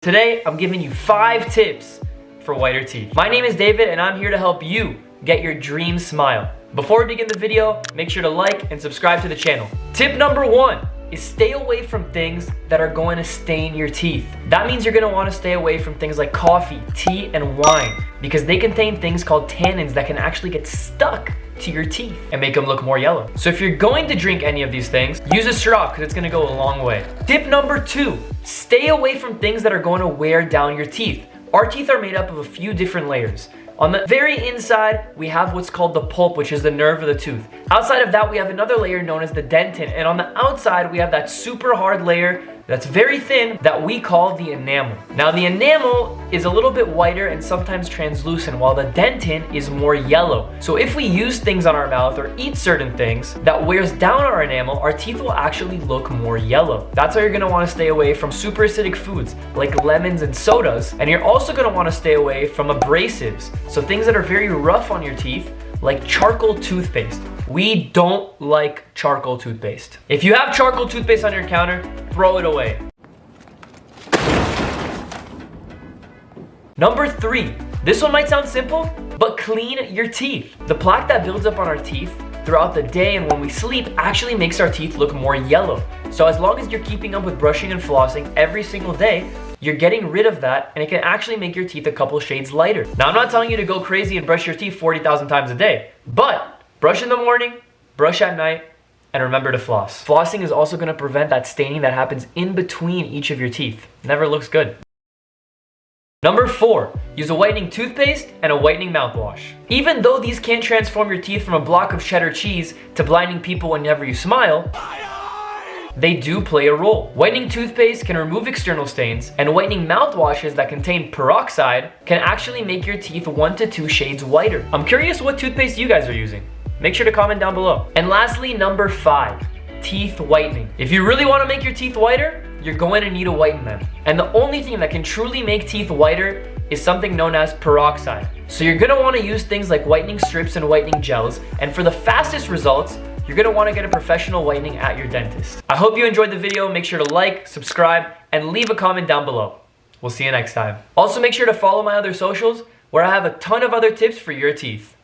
Today, I'm giving you 5 tips for whiter teeth. My name is David and I'm here to help you get your dream smile. Before we begin the video, make sure to like and subscribe to the channel. Tip number 1 is stay away from things that are going to stain your teeth. That means you're going to want to stay away from things like coffee, tea, and wine because they contain things called tannins that can actually get stuck to your teeth and make them look more yellow. So if you're going to drink any of these things, use a straw because it's going to go a long way. Tip number 2, stay away from things that are going to wear down your teeth. Our teeth are made up of a few different layers. On the very inside, we have what's called the pulp, which is the nerve of the tooth. Outside of that, we have another layer known as the dentin. And on the outside, we have that super hard layer that's very thin that we call the enamel. Now, the enamel is a little bit whiter and sometimes translucent, while the dentin is more yellow. So if we use things on our mouth or eat certain things that wears down our enamel, our teeth will actually look more yellow. That's why you're gonna wanna stay away from super acidic foods like lemons and sodas. And you're also gonna wanna stay away from abrasives. So things that are very rough on your teeth, like charcoal toothpaste. We don't like charcoal toothpaste. If you have charcoal toothpaste on your counter, throw it away. Number 3, this one might sound simple, but clean your teeth. The plaque that builds up on our teeth throughout the day and when we sleep actually makes our teeth look more yellow. So as long as you're keeping up with brushing and flossing every single day, you're getting rid of that and it can actually make your teeth a couple shades lighter. Now, I'm not telling you to go crazy and brush your teeth 40,000 times a day, but brush in the morning, brush at night, and remember to floss. Flossing is also gonna prevent that staining that happens in between each of your teeth. Never looks good. Number 4, use a whitening toothpaste and a whitening mouthwash. Even though these can't transform your teeth from a block of cheddar cheese to blinding people whenever you smile, they do play a role. Whitening toothpaste can remove external stains, and whitening mouthwashes that contain peroxide can actually make your teeth 1 to 2 shades whiter. I'm curious what toothpaste you guys are using. Make sure to comment down below. And lastly, number 5, teeth whitening. If you really want to make your teeth whiter, you're going to need to whiten them. And the only thing that can truly make teeth whiter is something known as peroxide. So you're gonna want to use things like whitening strips and whitening gels, and for the fastest results, you're gonna want to get a professional whitening at your dentist. I hope you enjoyed the video. Make sure to like, subscribe, and leave a comment down below. We'll see you next time. Also, make sure to follow my other socials where I have a ton of other tips for your teeth.